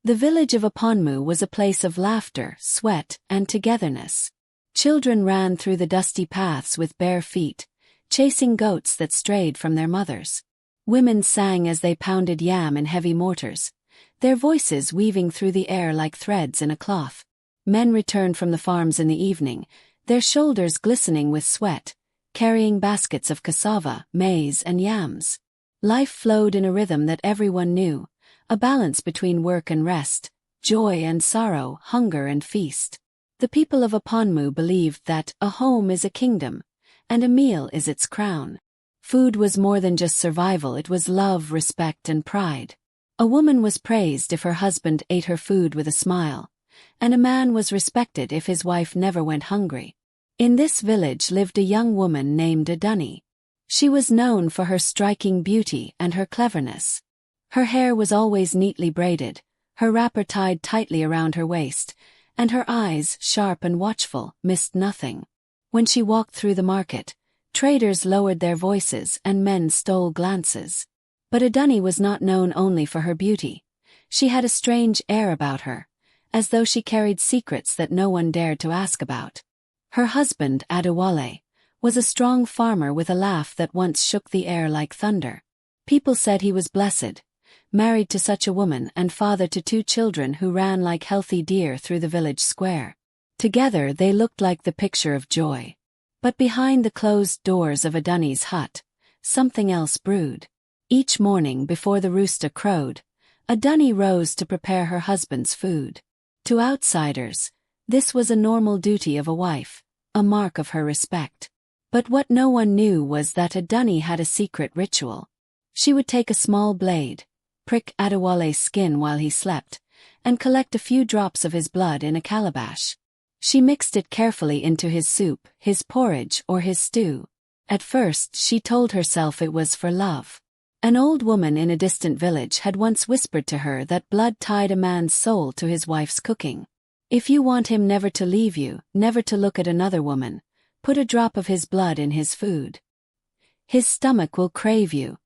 The village of Aponmu was a place of laughter, sweat, and togetherness. Children ran through the dusty paths with bare feet, chasing goats that strayed from their mothers. Women sang as they pounded yam in heavy mortars, their voices weaving through the air like threads in a cloth. Men returned from the farms in the evening, their shoulders glistening with sweat, carrying baskets of cassava, maize, and yams. Life flowed in a rhythm that everyone knew, a balance between work and rest, joy and sorrow, hunger and feast. The people of Aponmu believed that a home is a kingdom, and a meal is its crown. Food was more than just survival, it was love, respect, and pride. A woman was praised if her husband ate her food with a smile, and a man was respected if his wife never went hungry. In this village lived a young woman named Adunni. She was known for her striking beauty and her cleverness. Her hair was always neatly braided, her wrapper tied tightly around her waist, and her eyes, sharp and watchful, missed nothing. When she walked through the market, traders lowered their voices and men stole glances. But Adunni was not known only for her beauty. She had a strange air about her, as though she carried secrets that no one dared to ask about. Her husband, Adewale, was a strong farmer with a laugh that once shook the air like thunder. People said he was blessed, married to such a woman and father to 2 children who ran like healthy deer through the village square. Together they looked like the picture of joy. But behind the closed doors of Adunni's hut, something else brewed. Each morning before the rooster crowed, Adunni rose to prepare her husband's food. To outsiders, this was a normal duty of a wife, a mark of her respect. But what no one knew was that Adunni had a secret ritual. She would take a small blade, prick Adewale's skin while he slept, and collect a few drops of his blood in a calabash. She mixed it carefully into his soup, his porridge, or his stew. At first she told herself it was for love. An old woman in a distant village had once whispered to her that blood tied a man's soul to his wife's cooking. If you want him never to leave you, never to look at another woman, put a drop of his blood in his food. His stomach will crave you.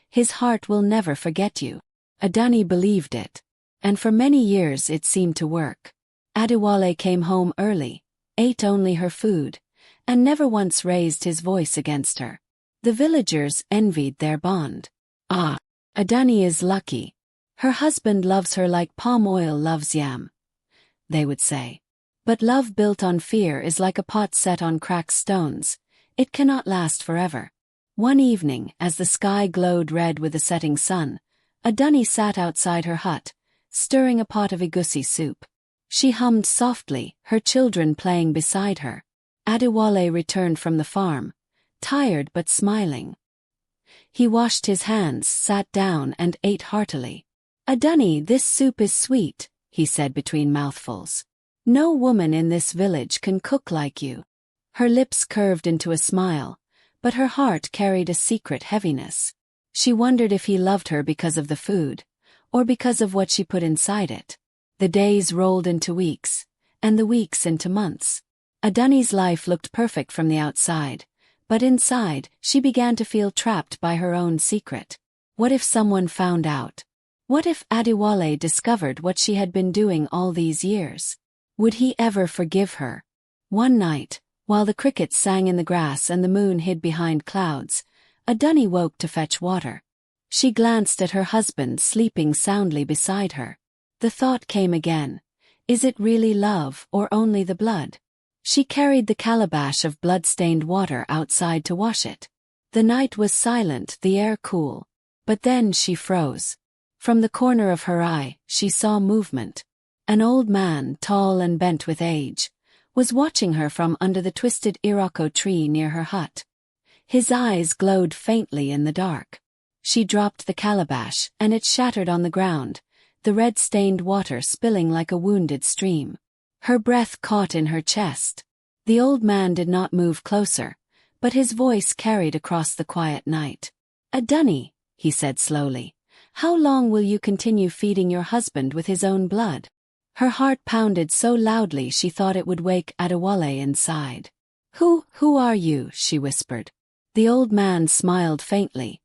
His heart will never forget you. Adunni believed it. And for many years it seemed to work. Adewale came home early, ate only her food, and never once raised his voice against her. The villagers envied their bond. Ah, Adunni is lucky. Her husband loves her like palm oil loves yam, they would say. But love built on fear is like a pot set on cracked stones. It cannot last forever. One evening, as the sky glowed red with the setting sun, Adunni sat outside her hut, stirring a pot of egusi soup. She hummed softly, her children playing beside her. Adewale returned from the farm, tired but smiling. He washed his hands, sat down, and ate heartily. Adunni, this soup is sweet, he said between mouthfuls. No woman in this village can cook like you. Her lips curved into a smile, but her heart carried a secret heaviness. She wondered if he loved her because of the food, or because of what she put inside it. The days rolled into weeks, and the weeks into months. Adunni's life looked perfect from the outside, but inside, she began to feel trapped by her own secret. What if someone found out? What if Adewale discovered what she had been doing all these years? Would he ever forgive her? One night, while the crickets sang in the grass and the moon hid behind clouds, Adunni woke to fetch water. She glanced at her husband sleeping soundly beside her. The thought came again. Is it really love or only the blood? She carried the calabash of blood-stained water outside to wash it. The night was silent, the air cool. But then she froze. From the corner of her eye, she saw movement. An old man, tall and bent with age, was watching her from under the twisted iroko tree near her hut. His eyes glowed faintly in the dark. She dropped the calabash, and it shattered on the ground, the red-stained water spilling like a wounded stream. Her breath caught in her chest. The old man did not move closer, but his voice carried across the quiet night. Adunni, he said slowly, how long will you continue feeding your husband with his own blood? Her heart pounded so loudly she thought it would wake Adewale inside. Who are you? She whispered. The old man smiled faintly,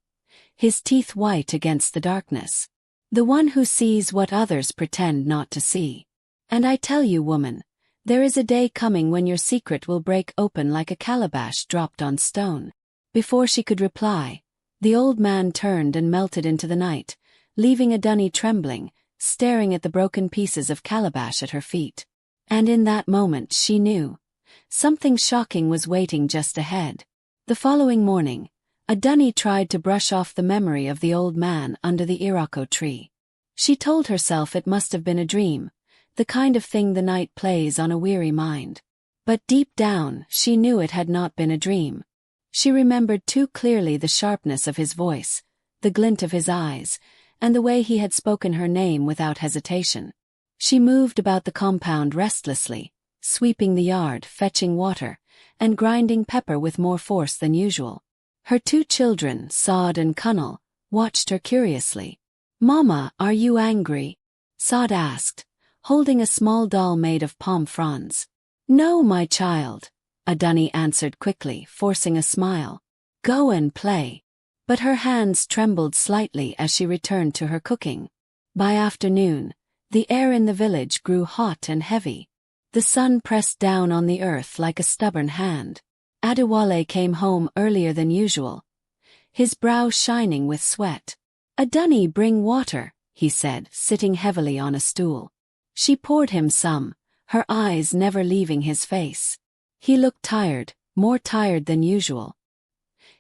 his teeth white against the darkness. The one who sees what others pretend not to see. And I tell you, woman, there is a day coming when your secret will break open like a calabash dropped on stone. Before she could reply, the old man turned and melted into the night, leaving Adunni trembling, staring at the broken pieces of calabash at her feet. And in that moment she knew. Something shocking was waiting just ahead. The following morning, Adunni tried to brush off the memory of the old man under the iroko tree. She told herself it must have been a dream, the kind of thing the night plays on a weary mind. But deep down, she knew it had not been a dream. She remembered too clearly the sharpness of his voice, the glint of his eyes, and the way he had spoken her name without hesitation. She moved about the compound restlessly, sweeping the yard, fetching water, and grinding pepper with more force than usual. Her 2 children, Sod and Cunnel, watched her curiously. "Mama, are you angry?" Sod asked, holding a small doll made of palm fronds. "No, my child," Adunni answered quickly, forcing a smile. "Go and play." But her hands trembled slightly as she returned to her cooking. By afternoon, the air in the village grew hot and heavy. The sun pressed down on the earth like a stubborn hand. Adewale came home earlier than usual, his brow shining with sweat. "Adunni, bring water," he said, sitting heavily on a stool. She poured him some, her eyes never leaving his face. He looked tired, more tired than usual.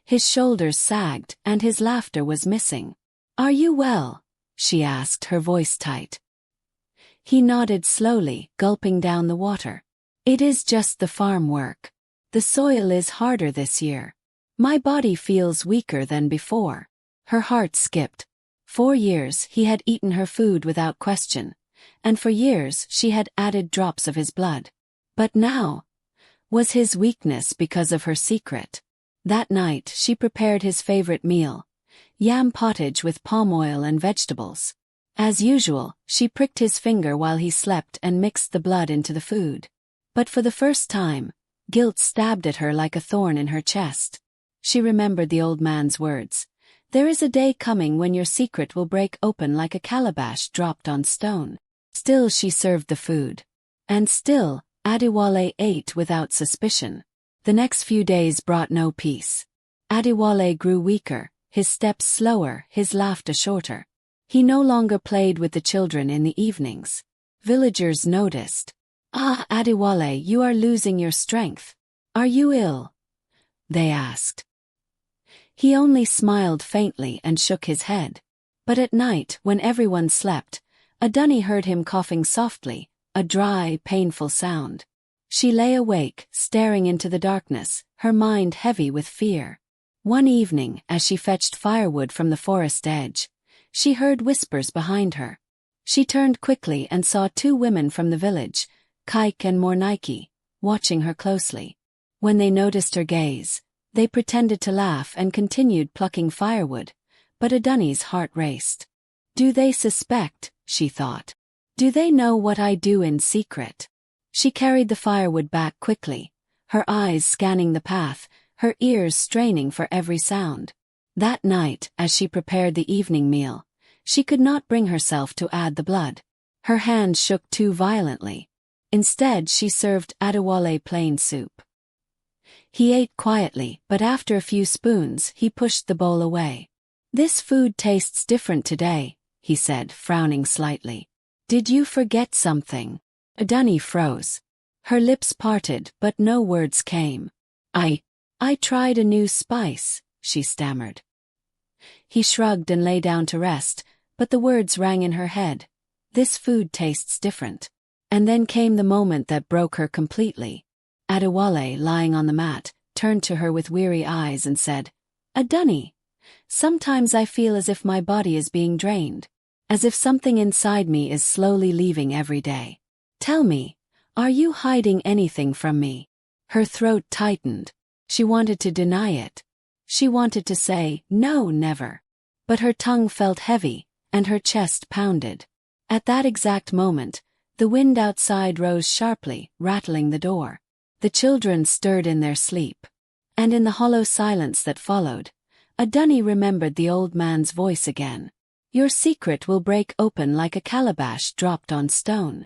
His shoulders sagged, and his laughter was missing. "Are you well?" she asked, her voice tight. He nodded slowly, gulping down the water. "It is just the farm work. The soil is harder this year. My body feels weaker than before." Her heart skipped. 4 years he had eaten her food without question, and for years she had added drops of his blood. But now, was his weakness because of her secret? That night she prepared his favorite meal, yam pottage with palm oil and vegetables. As usual, she pricked his finger while he slept and mixed the blood into the food. But for the first time, guilt stabbed at her like a thorn in her chest. She remembered the old man's words. "There is a day coming when your secret will break open like a calabash dropped on stone." Still she served the food. And still, Adewale ate without suspicion. The next few days brought no peace. Adewale grew weaker, his steps slower, his laughter shorter. He no longer played with the children in the evenings. Villagers noticed. "Ah, Adewale, you are losing your strength. Are you ill?" they asked. He only smiled faintly and shook his head. But at night, when everyone slept, Adunni heard him coughing softly, a dry, painful sound. She lay awake, staring into the darkness, her mind heavy with fear. One evening, as she fetched firewood from the forest edge, she heard whispers behind her. She turned quickly and saw 2 women from the village, Kike and Mornike, watching her closely. When they noticed her gaze, they pretended to laugh and continued plucking firewood, but Adunni's heart raced. "Do they suspect?" she thought. "Do they know what I do in secret?" She carried the firewood back quickly, her eyes scanning the path, her ears straining for every sound. That night, as she prepared the evening meal, she could not bring herself to add the blood. Her hand shook too violently. Instead, she served Adewale plain soup. He ate quietly, but after a few spoons, he pushed the bowl away. "This food tastes different today," he said, frowning slightly. "Did you forget something?" Adunni froze. Her lips parted, but no words came. I tried a new spice," she stammered. He shrugged and lay down to rest, but the words rang in her head. "This food tastes different." And then came the moment that broke her completely. Adewale, lying on the mat, turned to her with weary eyes and said, "Adunni, sometimes I feel as if my body is being drained, as if something inside me is slowly leaving every day. Tell me, are you hiding anything from me?" Her throat tightened. She wanted to deny it. She wanted to say, "No, never." But her tongue felt heavy, and her chest pounded. At that exact moment, the wind outside rose sharply, rattling the door. The children stirred in their sleep. And in the hollow silence that followed, Adunni remembered the old man's voice again. Your secret will break open like a calabash dropped on stone.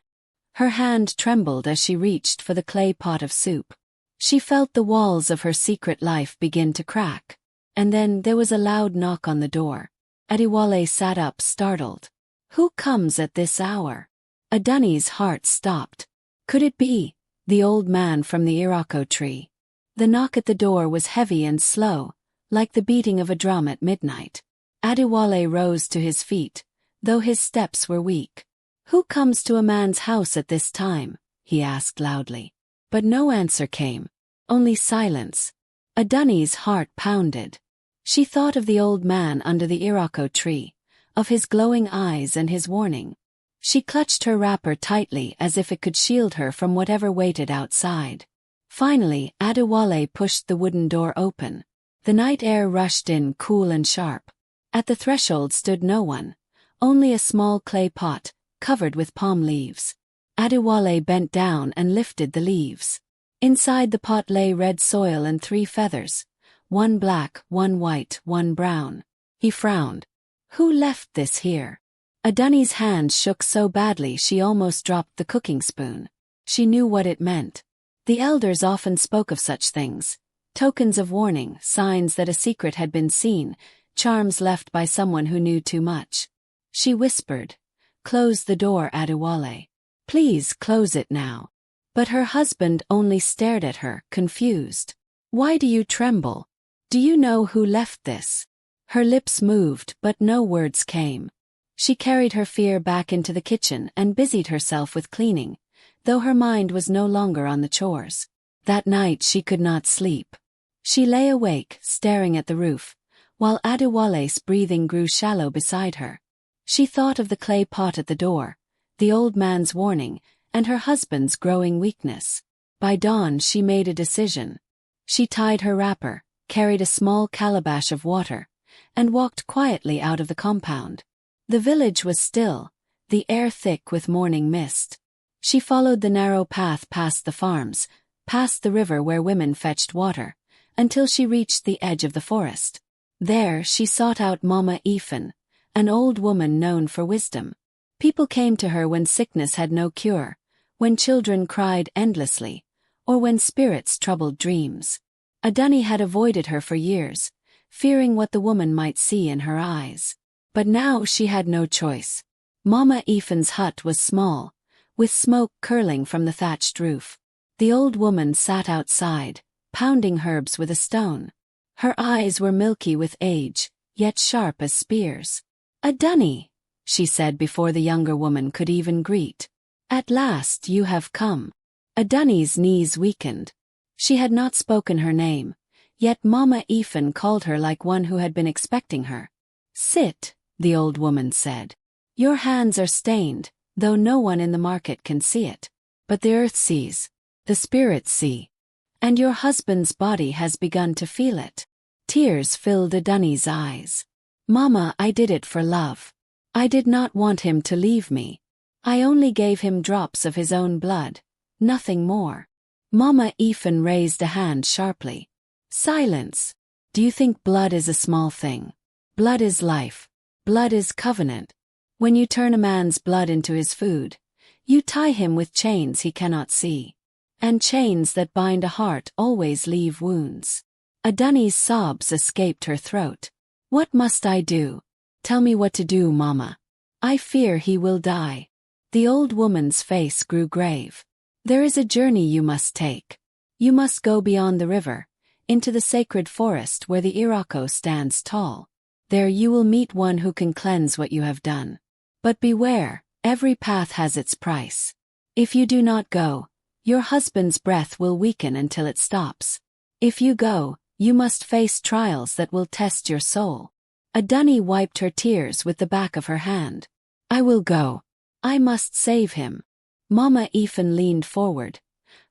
Her hand trembled as she reached for the clay pot of soup. She felt the walls of her secret life begin to crack. And then there was a loud knock on the door. Adewale sat up, startled. Who comes at this hour? Aduni's heart stopped. Could it be the old man from the iroko tree? The knock at the door was heavy and slow, like the beating of a drum at midnight. Adewale rose to his feet, though his steps were weak. Who comes to a man's house at this time? He asked loudly. But no answer came, only silence. Aduni's heart pounded. She thought of the old man under the iroko tree, of his glowing eyes and his warning. She clutched her wrapper tightly as if it could shield her from whatever waited outside. Finally, Adewale pushed the wooden door open. The night air rushed in cool and sharp. At the threshold stood no one, only a small clay pot, covered with palm leaves. Adewale bent down and lifted the leaves. Inside the pot lay red soil and 3 feathers, one black, one white, one brown. He frowned. Who left this here? Aduni's hand shook so badly she almost dropped the cooking spoon. She knew what it meant. The elders often spoke of such things. Tokens of warning, signs that a secret had been seen, charms left by someone who knew too much. She whispered, "Close the door, Adewale. Please close it now." But her husband only stared at her, confused. "Why do you tremble? Do you know who left this?" Her lips moved, but no words came. She carried her fear back into the kitchen and busied herself with cleaning, though her mind was no longer on the chores. That night she could not sleep. She lay awake, staring at the roof, while Adewale's breathing grew shallow beside her. She thought of the clay pot at the door, the old man's warning, and her husband's growing weakness. By dawn she made a decision. She tied her wrapper, carried a small calabash of water, and walked quietly out of the compound. The village was still, the air thick with morning mist. She followed the narrow path past the farms, past the river where women fetched water, until she reached the edge of the forest. There she sought out Mama Ifan, an old woman known for wisdom. People came to her when sickness had no cure, when children cried endlessly, or when spirits troubled dreams. Aduni had avoided her for years, fearing what the woman might see in her eyes. But now she had no choice. Mama Ifan's hut was small, with smoke curling from the thatched roof. The old woman sat outside, pounding herbs with a stone. Her eyes were milky with age, yet sharp as spears. "Aduni," she said before the younger woman could even greet. "At last you have come." Aduni's knees weakened. She had not spoken her name, yet Mama Ifan called her like one who had been expecting her. "Sit," the old woman said. "Your hands are stained, though no one in the market can see it. But the earth sees, the spirits see, and your husband's body has begun to feel it." Tears filled Aduni's eyes. "Mama, I did it for love. I did not want him to leave me. I only gave him drops of his own blood, nothing more." Mama Ifan raised a hand sharply. "Silence. Do you think blood is a small thing? Blood is life. Blood is covenant. When you turn a man's blood into his food, you tie him with chains he cannot see. And chains that bind a heart always leave wounds." Aduni's sobs escaped her throat. "What must I do? Tell me what to do, Mama. I fear he will die." The old woman's face grew grave. "There is a journey you must take. You must go beyond the river, into the sacred forest where the iroko stands tall. There you will meet one who can cleanse what you have done. But beware, every path has its price. If you do not go, your husband's breath will weaken until it stops. If you go, you must face trials that will test your soul." Aduni wiped her tears with the back of her hand. "I will go. I must save him." Mama Ifan leaned forward,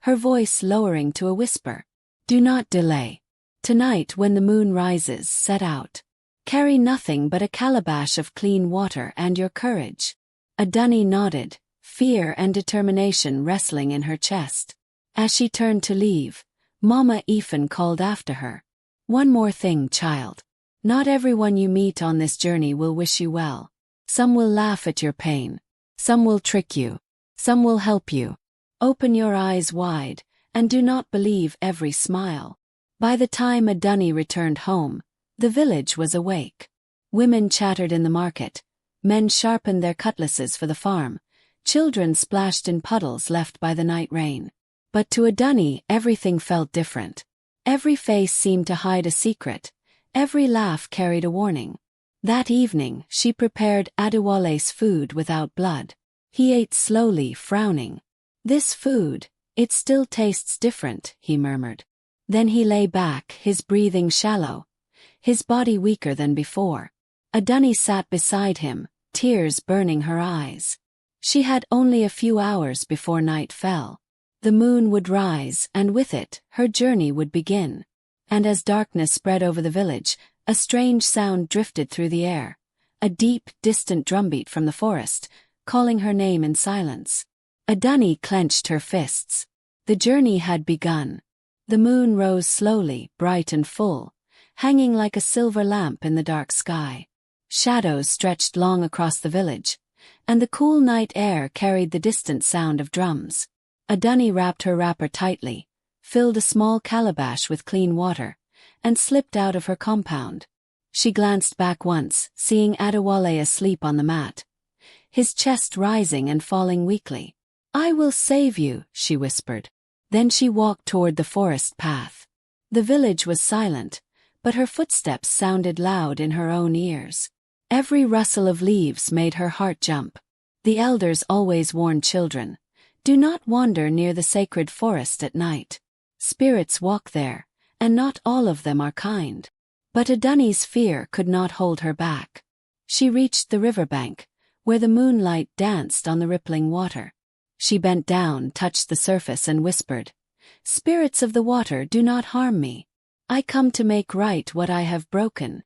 her voice lowering to a whisper. "Do not delay. Tonight when the moon rises, set out. Carry nothing but a calabash of clean water and your courage." Aduni nodded, fear and determination wrestling in her chest. As she turned to leave, Mama Ifan called after her. "One more thing, child. Not everyone you meet on this journey will wish you well. Some will laugh at your pain. Some will trick you. Some will help you. Open your eyes wide, and do not believe every smile. By the time Adani returned home, the village was awake. Women chattered in the market. Men sharpened their cutlasses for the farm. Children splashed in puddles left by the night rain. But to Adani everything felt different. Every face seemed to hide a secret. Every laugh carried a warning. That evening she prepared Adewale's food without blood. He ate slowly, frowning. "This food, it still tastes different," he murmured. Then he lay back, his breathing shallow, his body weaker than before. Adani sat beside him, tears burning her eyes. She had only a few hours before night fell. The moon would rise, and with it, her journey would begin. And as darkness spread over the village, a strange sound drifted through the air. A deep, distant drumbeat from the forest, calling her name in silence. Adani clenched her fists. The journey had begun. The moon rose slowly, bright and full, hanging like a silver lamp in the dark sky. Shadows stretched long across the village, and the cool night air carried the distant sound of drums. Adani wrapped her wrapper tightly, filled a small calabash with clean water, and slipped out of her compound. She glanced back once, seeing Adewale asleep on the mat, his chest rising and falling weakly. "I will save you," she whispered. Then she walked toward the forest path. The village was silent, but her footsteps sounded loud in her own ears. Every rustle of leaves made her heart jump. The elders always warned children, "Do not wander near the sacred forest at night. Spirits walk there, and not all of them are kind." But Adani's fear could not hold her back. She reached the riverbank, where the moonlight danced on the rippling water. She bent down, touched the surface and whispered, "Spirits of the water, do not harm me. I come to make right what I have broken."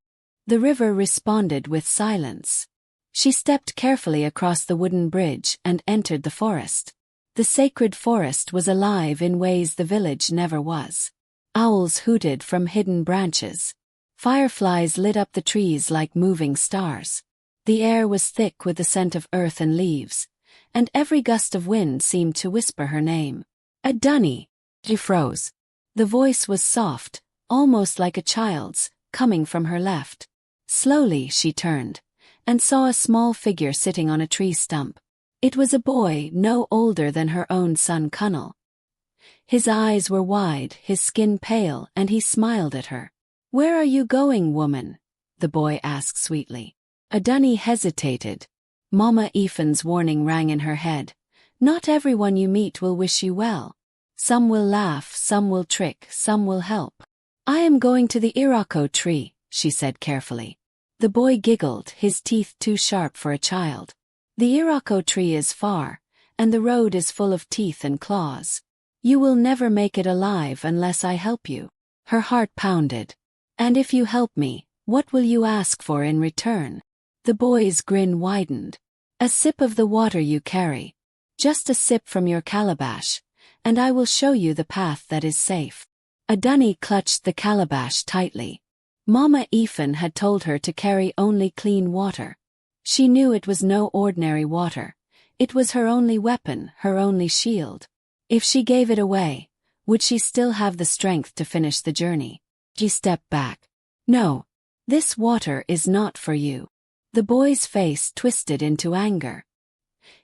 The river responded with silence. She stepped carefully across the wooden bridge and entered the forest. The sacred forest was alive in ways the village never was. Owls hooted from hidden branches. Fireflies lit up the trees like moving stars. The air was thick with the scent of earth and leaves, and every gust of wind seemed to whisper her name. "Adani!" She froze. The voice was soft, almost like a child's, coming from her left. Slowly she turned, and saw a small figure sitting on a tree stump. It was a boy no older than her own son Kunal. His eyes were wide, his skin pale, and he smiled at her. "Where are you going, woman?" the boy asked sweetly. Adani hesitated. Mama Efan's warning rang in her head. "Not everyone you meet will wish you well. Some will laugh, some will trick, some will help." "I am going to the Irako tree," she said carefully. The boy giggled, his teeth too sharp for a child. "The Irako tree is far, and the road is full of teeth and claws. You will never make it alive unless I help you." Her heart pounded. "And if you help me, what will you ask for in return?" The boy's grin widened. "A sip of the water you carry. Just a sip from your calabash, and I will show you the path that is safe." Adani clutched the calabash tightly. Mama Efan had told her to carry only clean water. She knew it was no ordinary water. It was her only weapon, her only shield. If she gave it away, would she still have the strength to finish the journey? She stepped back. "No, this water is not for you." The boy's face twisted into anger.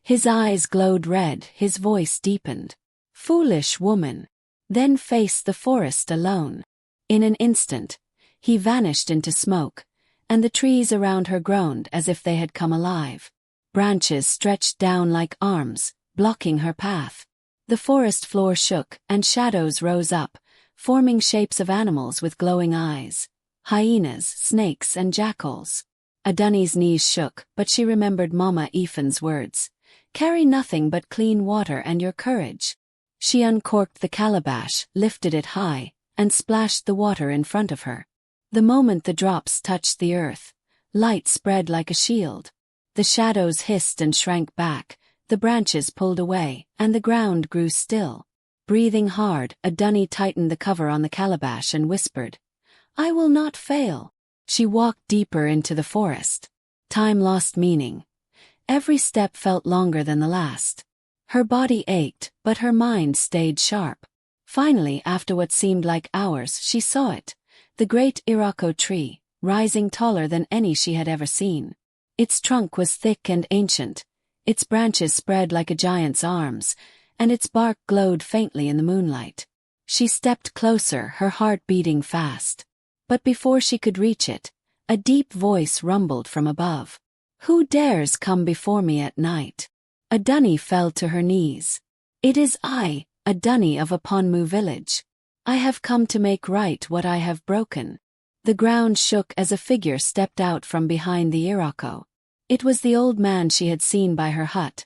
His eyes glowed red, his voice deepened. "Foolish woman." Then face the forest alone. In an instant, he vanished into smoke, and the trees around her groaned as if they had come alive. Branches stretched down like arms, blocking her path. The forest floor shook, and shadows rose up, forming shapes of animals with glowing eyes. Hyenas, snakes, and jackals. Adani's knees shook, but she remembered Mama Efan's words. "Carry nothing but clean water and your courage." She uncorked the calabash, lifted it high, and splashed the water in front of her. The moment the drops touched the earth, light spread like a shield. The shadows hissed and shrank back, the branches pulled away, and the ground grew still. Breathing hard, Adani tightened the cover on the calabash and whispered, "I will not fail." She walked deeper into the forest. Time lost meaning, Every step felt longer than the last. Her body ached, but her mind stayed sharp. Finally, after what seemed like hours, she saw it. The great Iroko tree, rising taller than any she had ever seen. Its trunk was thick and ancient, its branches spread like a giant's arms, and its bark glowed faintly in the moonlight. She stepped closer, her heart beating fast. But before she could reach it, a deep voice rumbled from above. "Who dares come before me at night?" A dunny fell to her knees. "It is I, a dunny of Aponmu village. I have come to make right what I have broken." The ground shook as a figure stepped out from behind the Iroko. It was the old man she had seen by her hut,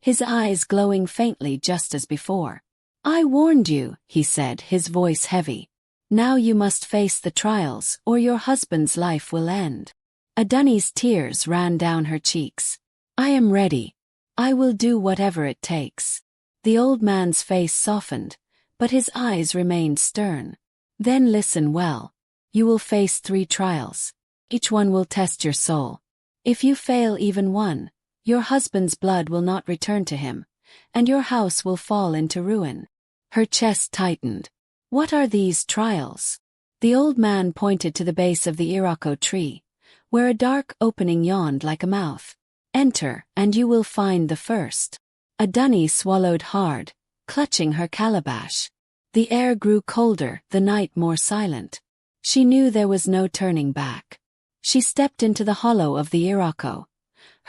his eyes glowing faintly just as before. "I warned you," he said, his voice heavy. "Now you must face the trials, or your husband's life will end." A dunny's tears ran down her cheeks. "I am ready. I will do whatever it takes." The old man's face softened, but his eyes remained stern. "Then listen well. You will face 3 trials. Each one will test your soul. If you fail even one, your husband's blood will not return to him, and your house will fall into ruin." Her chest tightened. "What are these trials?" The old man pointed to the base of the Iroko tree, where a dark opening yawned like a mouth. "Enter, and you will find the first." A dunny swallowed hard, clutching her calabash. The air grew colder, the night more silent. She knew there was no turning back. She stepped into the hollow of the Iroko,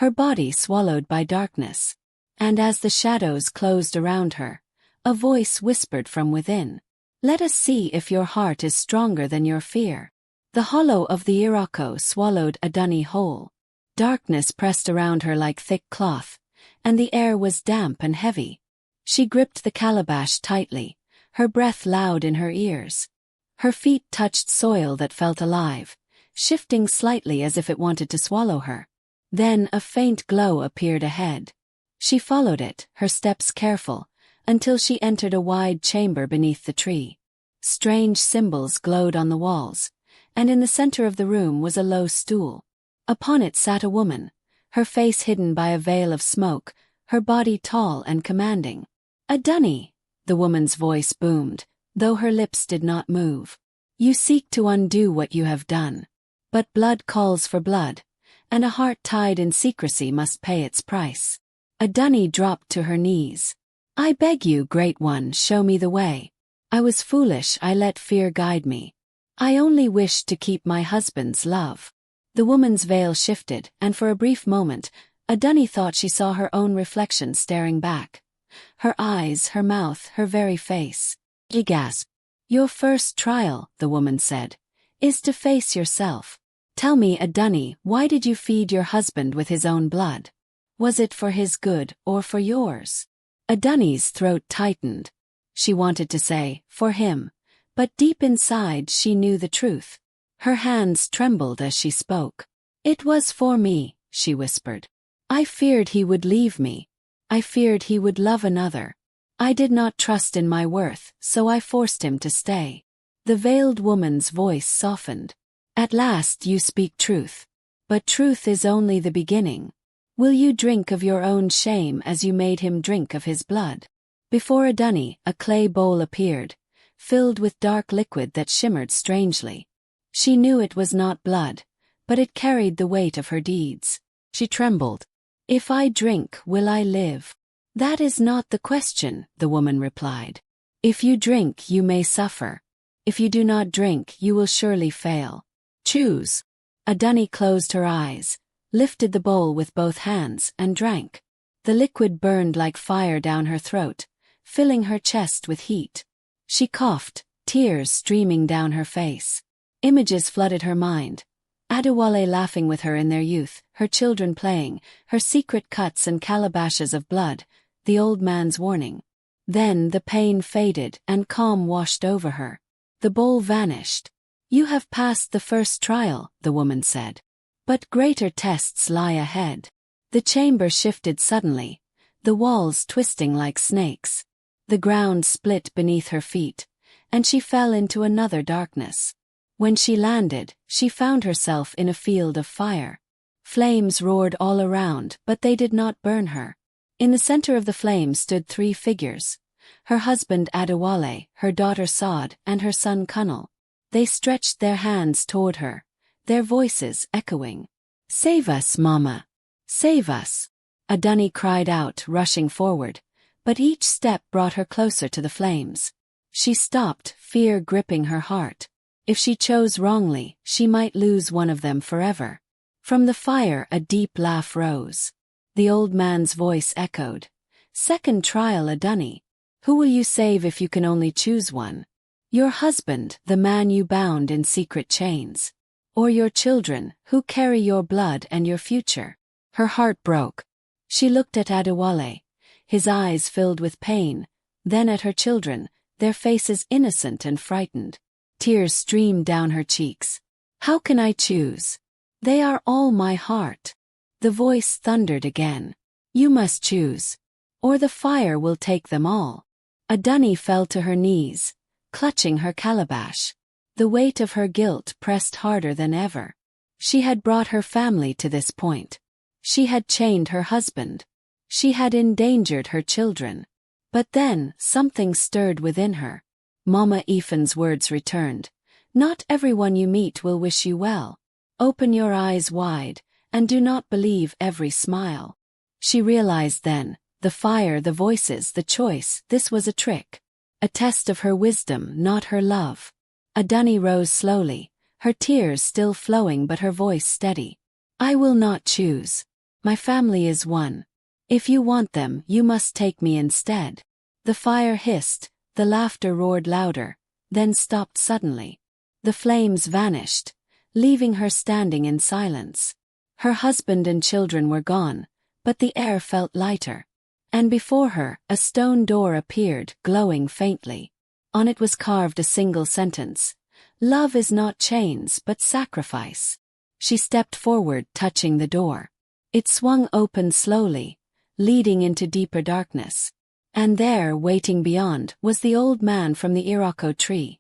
her body swallowed by darkness. And as the shadows closed around her, a voice whispered from within. "Let us see if your heart is stronger than your fear." The hollow of the Iroko swallowed a dunny whole. Darkness pressed around her like thick cloth, and the air was damp and heavy. She gripped the calabash tightly, her breath loud in her ears. Her feet touched soil that felt alive, shifting slightly as if it wanted to swallow her. Then a faint glow appeared ahead. She followed it, her steps careful, until she entered a wide chamber beneath the tree. Strange symbols glowed on the walls, and in the center of the room was a low stool. Upon it sat a woman, her face hidden by a veil of smoke, her body tall and commanding. "A dunny," the woman's voice boomed, though her lips did not move. "You seek to undo what you have done. But blood calls for blood, and a heart tied in secrecy must pay its price." A dunny dropped to her knees. "I beg you, Great One, show me the way. I was foolish, I let fear guide me. I only wished to keep my husband's love." The woman's veil shifted, and for a brief moment, a dunny thought she saw her own reflection staring back. Her eyes, her mouth, her very face. She gasped. "Your first trial," the woman said, "is to face yourself. Tell me, a dunny, why did you feed your husband with his own blood? Was it for his good, or for yours?" A dunny's throat tightened. She wanted to say, "For him," but deep inside she knew the truth. Her hands trembled as she spoke. "It was for me," she whispered. "I feared he would leave me. I feared he would love another. I did not trust in my worth, so I forced him to stay." The veiled woman's voice softened. "At last you speak truth. But truth is only the beginning. Will you drink of your own shame as you made him drink of his blood?" Before a dunny, a clay bowl appeared, filled with dark liquid that shimmered strangely. She knew it was not blood, but it carried the weight of her deeds. She trembled. "If I drink, will I live?" "That is not the question," the woman replied. "If you drink, you may suffer. If you do not drink, you will surely fail. Choose." A dunny closed her eyes, lifted the bowl with both hands, and drank. The liquid burned like fire down her throat, filling her chest with heat. She coughed, tears streaming down her face. Images flooded her mind. Adewale laughing with her in their youth, her children playing, her secret cuts and calabashes of blood, the old man's warning. Then the pain faded and calm washed over her. The bowl vanished. "You have passed the first trial," the woman said. "But greater tests lie ahead." The chamber shifted suddenly, the walls twisting like snakes. The ground split beneath her feet, and she fell into another darkness. When she landed, she found herself in a field of fire. Flames roared all around, but they did not burn her. In the center of the flames stood 3 figures: her husband Adewale, her daughter Saad, and her son Kunal. They stretched their hands toward her, their voices echoing. "Save us, Mama! Save us!" Adani cried out, rushing forward, but each step brought her closer to the flames. She stopped, fear gripping her heart. If she chose wrongly, she might lose one of them forever. From the fire a deep laugh rose. The old man's voice echoed. "Second trial, Adani. Who will you save if you can only choose one? Your husband, the man you bound in secret chains? Or your children, who carry your blood and your future?" Her heart broke. She looked at Adewale, his eyes filled with pain, then at her children, their faces innocent and frightened. Tears streamed down her cheeks. "How can I choose? They are all my heart." The voice thundered again. "You must choose, or the fire will take them all." Adani fell to her knees, clutching her calabash. The weight of her guilt pressed harder than ever. She had brought her family to this point. She had chained her husband. She had endangered her children. But then, something stirred within her. Mama Ifan's words returned. "Not everyone you meet will wish you well. Open your eyes wide, and do not believe every smile." She realized then, the fire, the voices, the choice, this was a trick. A test of her wisdom, not her love. Adani rose slowly, her tears still flowing but her voice steady. "I will not choose. My family is one. If you want them, you must take me instead." The fire hissed, the laughter roared louder, then stopped suddenly. The flames vanished, leaving her standing in silence. Her husband and children were gone, but the air felt lighter. And before her, a stone door appeared, glowing faintly. On it was carved a single sentence: "Love is not chains but sacrifice." She stepped forward, touching the door. It swung open slowly, leading into deeper darkness. And there, waiting beyond, was the old man from the Iroko tree.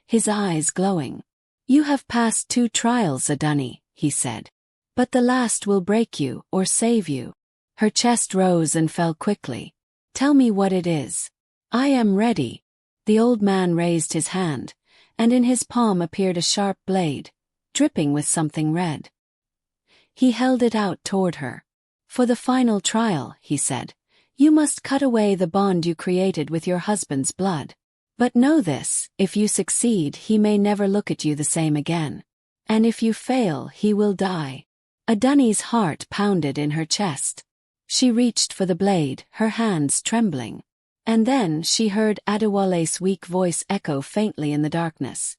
His eyes glowing. "You have passed 2 trials, Adani," he said. "But the last will break you, or save you." Her chest rose and fell quickly. "Tell me what it is." "I am ready." The old man raised his hand, and in his palm appeared a sharp blade, dripping with something red. He held it out toward her. "For the final trial," he said, "you must cut away the bond you created with your husband's blood. But know this, if you succeed, he may never look at you the same again. And if you fail, he will die." Adani's heart pounded in her chest. She reached for the blade, her hands trembling. And then she heard Adewale's weak voice echo faintly in the darkness.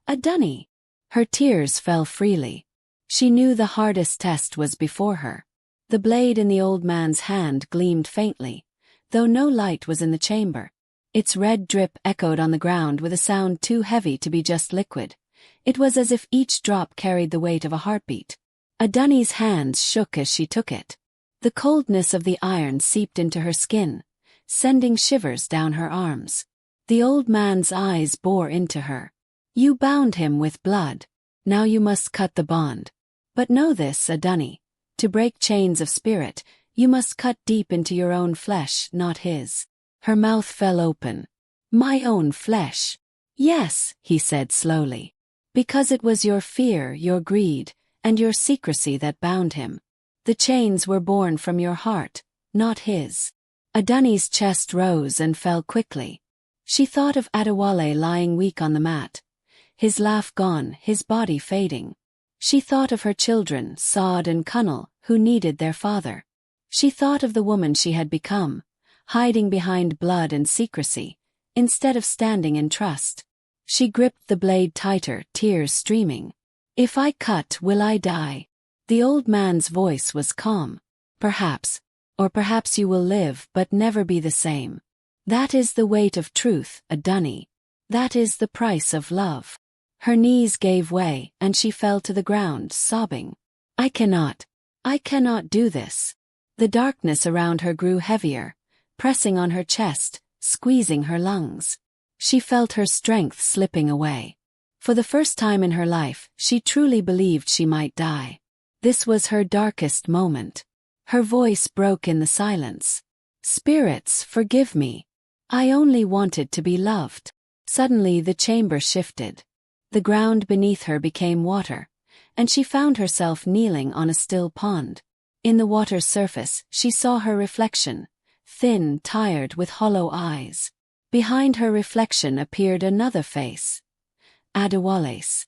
"Adani!" Her tears fell freely. She knew the hardest test was before her. The blade in the old man's hand gleamed faintly, though no light was in the chamber. Its red drip echoed on the ground with a sound too heavy to be just liquid. It was as if each drop carried the weight of a heartbeat. Adani's hands shook as she took it. The coldness of the iron seeped into her skin, sending shivers down her arms. The old man's eyes bore into her. "You bound him with blood. Now you must cut the bond. But know this, Adani. To break chains of spirit, you must cut deep into your own flesh, not his." Her mouth fell open. "My own flesh?" "Yes," he said slowly. "Because it was your fear, your greed, and your secrecy that bound him. The chains were born from your heart, not his." Adani's chest rose and fell quickly. She thought of Adewale lying weak on the mat, his laugh gone, his body fading. She thought of her children, Saad and Kunal, who needed their father. She thought of the woman she had become, hiding behind blood and secrecy, instead of standing in trust. She gripped the blade tighter, tears streaming. "If I cut, will I die?" The old man's voice was calm. "Perhaps. Or perhaps you will live but never be the same. That is the weight of truth, Adani. That is the price of love." Her knees gave way, and she fell to the ground, sobbing. I cannot do this." The darkness around her grew heavier, pressing on her chest, squeezing her lungs. She felt her strength slipping away. For the first time in her life, she truly believed she might die. This was her darkest moment. Her voice broke in the silence. "Spirits, forgive me. I only wanted to be loved." Suddenly the chamber shifted. The ground beneath her became water, and she found herself kneeling on a still pond. In the water's surface, she saw her reflection, thin, tired, with hollow eyes. Behind her reflection appeared another face. Adewale's.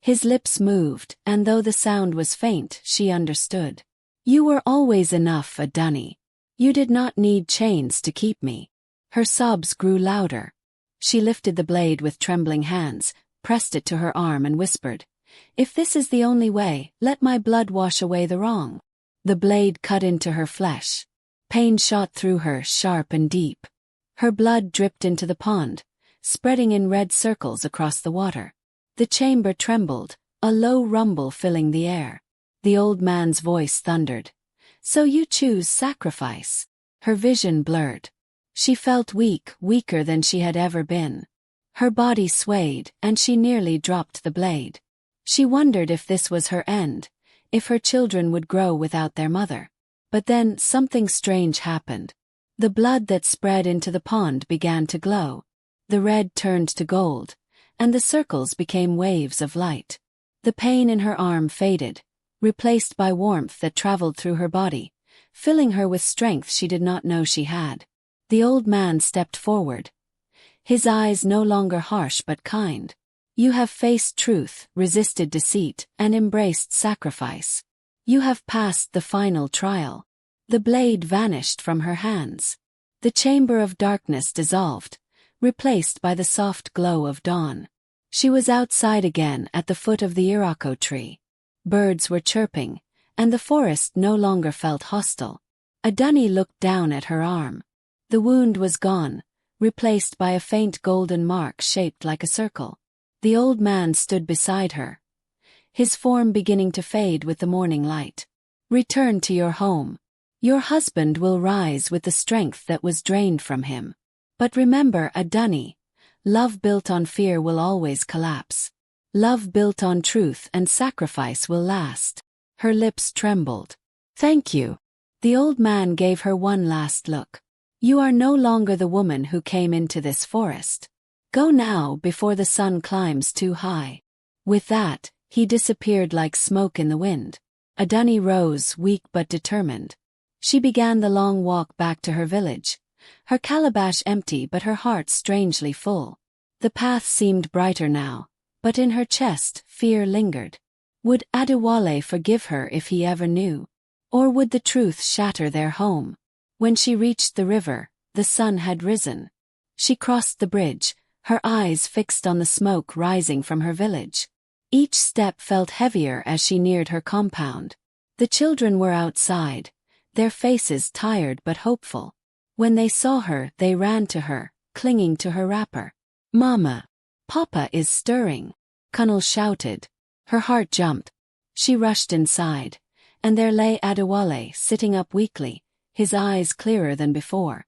His lips moved, and though the sound was faint, she understood. "You were always enough, Adunni. You did not need chains to keep me." Her sobs grew louder. She lifted the blade with trembling hands, pressed it to her arm and whispered, "If this is the only way, let my blood wash away the wrong." The blade cut into her flesh. Pain shot through her, sharp and deep. Her blood dripped into the pond, spreading in red circles across the water. The chamber trembled, a low rumble filling the air. The old man's voice thundered, "So you choose sacrifice?" Her vision blurred. She felt weak, weaker than she had ever been. Her body swayed, and she nearly dropped the blade. She wondered if this was her end, if her children would grow without their mother. But then something strange happened. The blood that spread into the pond began to glow. The red turned to gold, and the circles became waves of light. The pain in her arm faded, replaced by warmth that traveled through her body, filling her with strength she did not know she had. The old man stepped forward, his eyes no longer harsh but kind. "You have faced truth, resisted deceit, and embraced sacrifice. You have passed the final trial." The blade vanished from her hands. The chamber of darkness dissolved, replaced by the soft glow of dawn. She was outside again at the foot of the irako tree. Birds were chirping, and the forest no longer felt hostile. Adunni looked down at her arm. The wound was gone, replaced by a faint golden mark shaped like a circle. The old man stood beside her, his form beginning to fade with the morning light. "Return to your home. Your husband will rise with the strength that was drained from him. But remember, Adunni, love built on fear will always collapse. Love built on truth and sacrifice will last." Her lips trembled. "Thank you." The old man gave her one last look. "You are no longer the woman who came into this forest. Go now before the sun climbs too high." With that, he disappeared like smoke in the wind. Adunni rose, weak but determined. She began the long walk back to her village, her calabash empty but her heart strangely full. The path seemed brighter now, but in her chest fear lingered. Would Adewale forgive her if he ever knew? Or would the truth shatter their home? When she reached the river, the sun had risen. She crossed the bridge, her eyes fixed on the smoke rising from her village. Each step felt heavier as she neared her compound. The children were outside, their faces tired but hopeful. When they saw her, they ran to her, clinging to her wrapper. "Mama! Papa is stirring!" Kunal shouted. Her heart jumped. She rushed inside, and there lay Adewale sitting up weakly, his eyes clearer than before.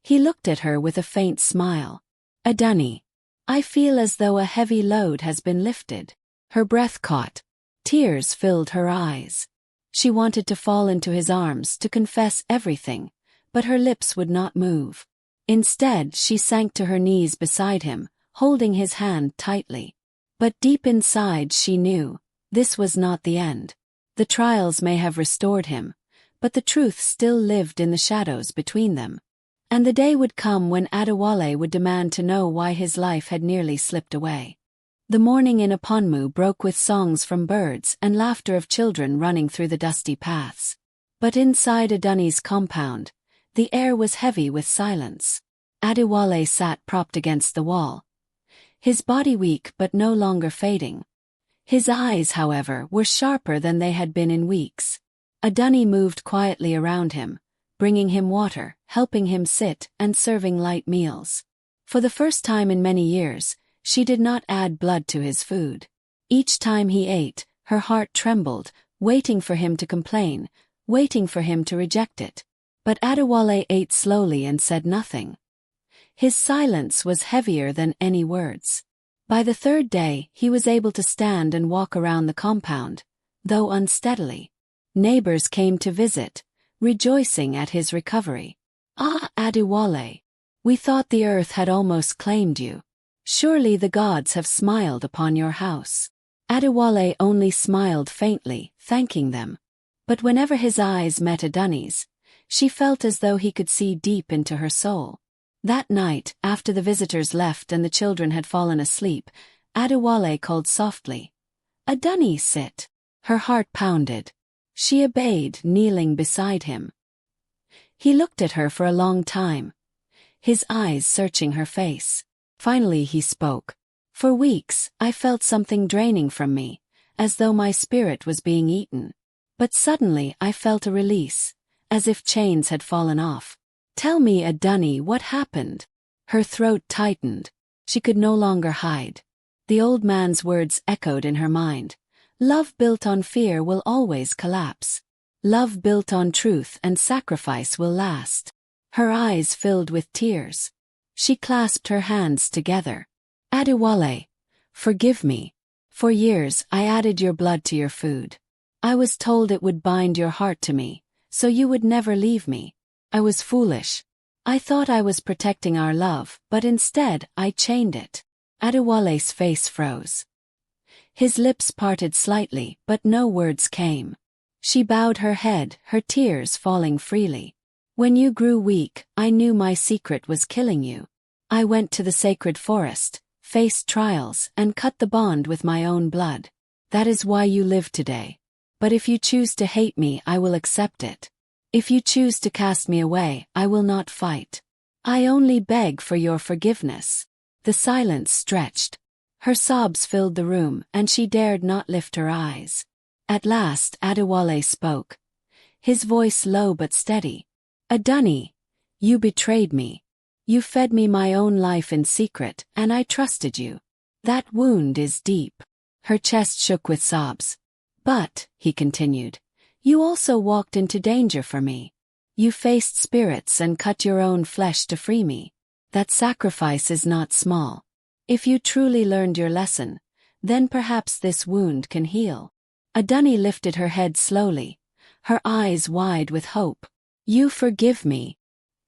He looked at her with a faint smile. "Adunni, I feel as though a heavy load has been lifted." Her breath caught. Tears filled her eyes. She wanted to fall into his arms to confess everything, but her lips would not move. Instead, she sank to her knees beside him, holding his hand tightly. But deep inside she knew, this was not the end. The trials may have restored him, but the truth still lived in the shadows between them. And the day would come when Adewale would demand to know why his life had nearly slipped away. The morning in Aponmu broke with songs from birds and laughter of children running through the dusty paths. But inside Adunni's compound, the air was heavy with silence. Adewale sat propped against the wall, his body weak but no longer fading. His eyes, however, were sharper than they had been in weeks. Adunni moved quietly around him, bringing him water, helping him sit, and serving light meals. For the first time in many years, she did not add blood to his food. Each time he ate, her heart trembled, waiting for him to complain, waiting for him to reject it. But Adewale ate slowly and said nothing. His silence was heavier than any words. By the third day, he was able to stand and walk around the compound, though unsteadily. Neighbors came to visit, rejoicing at his recovery. "Ah, Adewale! We thought the earth had almost claimed you. Surely the gods have smiled upon your house." Adewale only smiled faintly, thanking them. But whenever his eyes met Aduni's, she felt as though he could see deep into her soul. That night, after the visitors left and the children had fallen asleep, Adewale called softly, "Aduni, sit." Her heart pounded. She obeyed, kneeling beside him. He looked at her for a long time, his eyes searching her face. Finally he spoke. "For weeks, I felt something draining from me, as though my spirit was being eaten. But suddenly I felt a release, as if chains had fallen off. Tell me, Aduni, what happened?" Her throat tightened. She could no longer hide. The old man's words echoed in her mind. Love built on fear will always collapse. Love built on truth and sacrifice will last. Her eyes filled with tears. She clasped her hands together. "Adewale, forgive me. For years I added your blood to your food. I was told it would bind your heart to me, so you would never leave me. I was foolish. I thought I was protecting our love, but instead I chained it." Adewale's face froze. His lips parted slightly, but no words came. She bowed her head, her tears falling freely. "When you grew weak, I knew my secret was killing you. I went to the sacred forest, faced trials, and cut the bond with my own blood. That is why you live today. But if you choose to hate me, I will accept it. If you choose to cast me away, I will not fight. I only beg for your forgiveness." The silence stretched. Her sobs filled the room, and she dared not lift her eyes. At last Adewale spoke, his voice low but steady. "Aduni, you betrayed me. You fed me my own life in secret, and I trusted you. That wound is deep." Her chest shook with sobs. "But," he continued, "you also walked into danger for me. You faced spirits and cut your own flesh to free me. That sacrifice is not small. If you truly learned your lesson, then perhaps this wound can heal." Aduni lifted her head slowly, her eyes wide with hope. "You forgive me."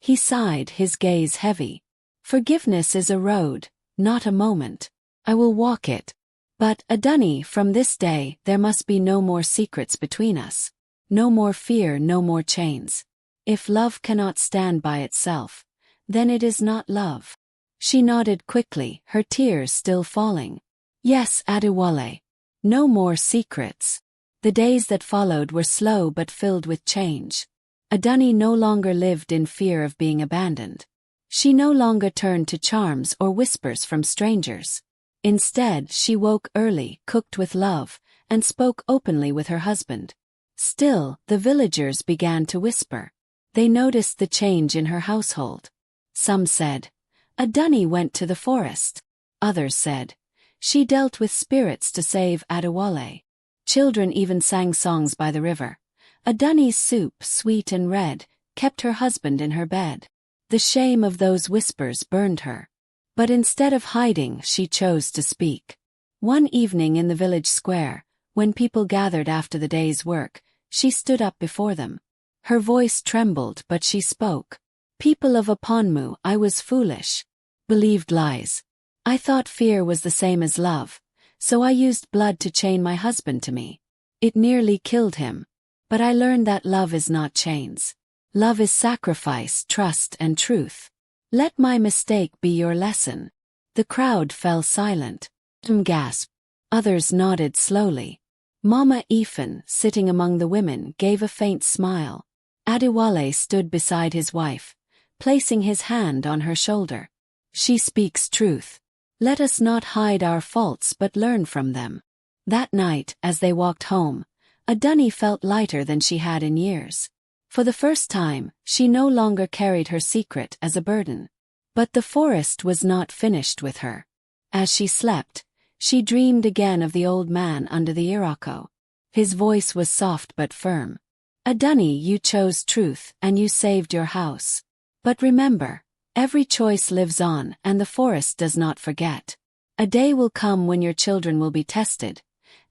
He sighed, his gaze heavy. "Forgiveness is a road, not a moment. I will walk it. But, Aduni, from this day there must be no more secrets between us. No more fear, no more chains. If love cannot stand by itself, then it is not love." She nodded quickly, her tears still falling. "Yes, Adewale. No more secrets." The days that followed were slow but filled with change. Aduni no longer lived in fear of being abandoned. She no longer turned to charms or whispers from strangers. Instead, she woke early, cooked with love, and spoke openly with her husband. Still, the villagers began to whisper. They noticed the change in her household. Some said, "Aduni went to the forest." Others said, "She dealt with spirits to save Adewale." Children even sang songs by the river. Aduni's soup, sweet and red, kept her husband in her bed. The shame of those whispers burned her. But instead of hiding, she chose to speak. One evening in the village square, when people gathered after the day's work, she stood up before them. Her voice trembled, but she spoke. "People of Aponmu, I was foolish. Believed lies. I thought fear was the same as love, so I used blood to chain my husband to me. It nearly killed him. But I learned that love is not chains. Love is sacrifice, trust, and truth. Let my mistake be your lesson." The crowd fell silent. Some gasped. Others nodded slowly. Mama Ifan, sitting among the women, gave a faint smile. Adewale stood beside his wife, placing his hand on her shoulder. "She speaks truth. Let us not hide our faults but learn from them." That night, as they walked home, Aduni felt lighter than she had in years. For the first time, she no longer carried her secret as a burden. But the forest was not finished with her. As she slept, she dreamed again of the old man under the iroko. His voice was soft but firm. "Aduni, you chose truth, and you saved your house. But remember, every choice lives on, and the forest does not forget. A day will come when your children will be tested,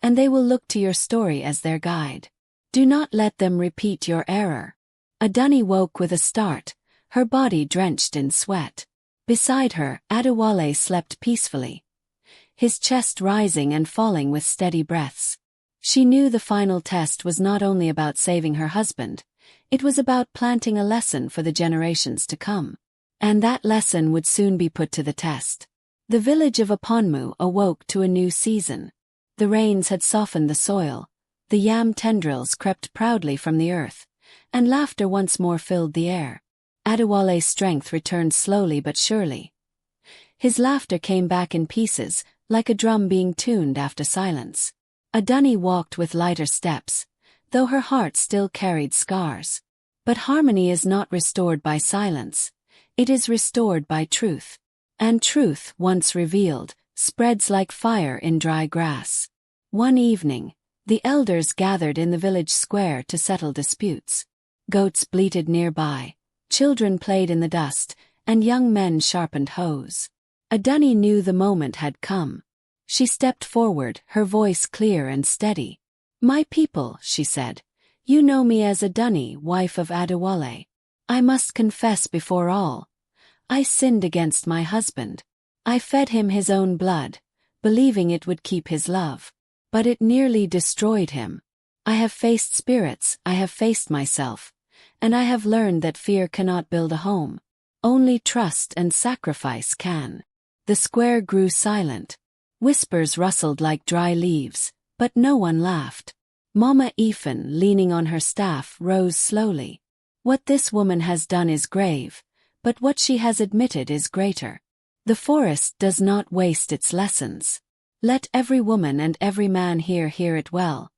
and they will look to your story as their guide. Do not let them repeat your error. Adunni woke with a start, her body drenched in sweat. Beside her, Adewale slept peacefully, his chest rising and falling with steady breaths. She knew the final test was not only about saving her husband, it was about planting a lesson for the generations to come. And that lesson would soon be put to the test. The village of Aponmu awoke to a new season. The rains had softened the soil, the yam tendrils crept proudly from the earth, and laughter once more filled the air. Adewale's strength returned slowly but surely. His laughter came back in pieces, like a drum being tuned after silence. Adunni walked with lighter steps, though her heart still carried scars. But harmony is not restored by silence, it is restored by truth. And truth, once revealed, spreads like fire in dry grass. One evening, the elders gathered in the village square to settle disputes. Goats bleated nearby, children played in the dust, and young men sharpened hoes. Adunni knew the moment had come. She stepped forward, her voice clear and steady. "My people," she said, "you know me as Adunni, wife of Adewale. I must confess before all. I sinned against my husband. I fed him his own blood, believing it would keep his love. But it nearly destroyed him. I have faced spirits, I have faced myself, and I have learned that fear cannot build a home. Only trust and sacrifice can." The square grew silent. Whispers rustled like dry leaves, but no one laughed. Mama Ethan, leaning on her staff, rose slowly. "What this woman has done is grave, but what she has admitted is greater. The forest does not waste its lessons. Let every woman and every man here hear it well.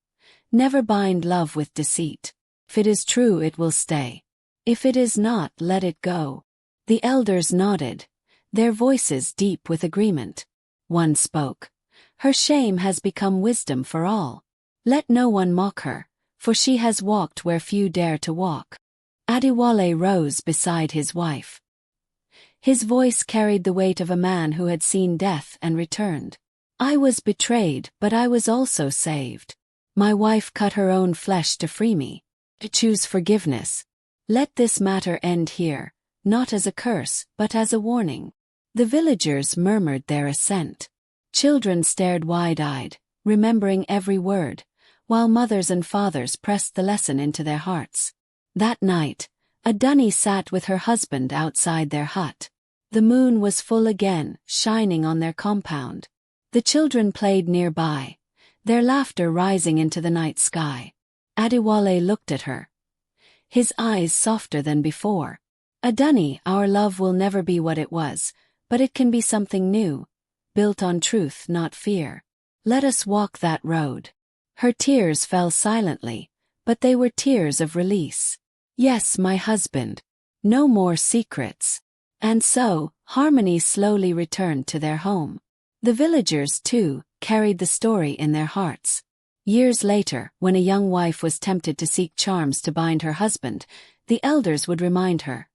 Never bind love with deceit. If it is true, it will stay. If it is not, let it go." The elders nodded, their voices deep with agreement. One spoke. "Her shame has become wisdom for all. Let no one mock her, for she has walked where few dare to walk." Adewale rose beside his wife. His voice carried the weight of a man who had seen death and returned. "I was betrayed, but I was also saved. My wife cut her own flesh to free me. To choose forgiveness. Let this matter end here, not as a curse, but as a warning." The villagers murmured their assent. Children stared wide-eyed, remembering every word, while mothers and fathers pressed the lesson into their hearts. That night, Adunni sat with her husband outside their hut. The moon was full again, shining on their compound. The children played nearby, their laughter rising into the night sky. Adewale looked at her, his eyes softer than before. "Adunni, our love will never be what it was, but it can be something new, built on truth, not fear. Let us walk that road." Her tears fell silently, but they were tears of release. "Yes, my husband. No more secrets." And so, harmony slowly returned to their home. The villagers, too, carried the story in their hearts. Years later, when a young wife was tempted to seek charms to bind her husband, the elders would remind her,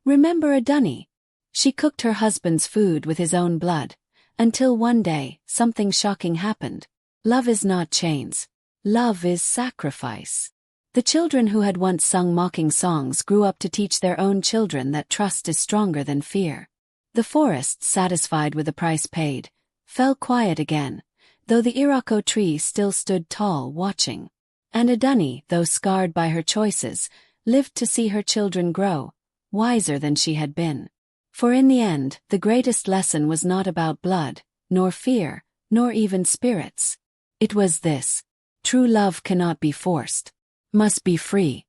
"Remember Adunni? She cooked her husband's food with his own blood, until one day, something shocking happened. Love is not chains. Love is sacrifice." The children who had once sung mocking songs grew up to teach their own children that trust is stronger than fear. The forest, satisfied with the price paid, fell quiet again, though the Irako tree still stood tall, watching. And Adunni, though scarred by her choices, lived to see her children grow, wiser than she had been. For in the end, the greatest lesson was not about blood, nor fear, nor even spirits. It was this: true love cannot be forced, must be free.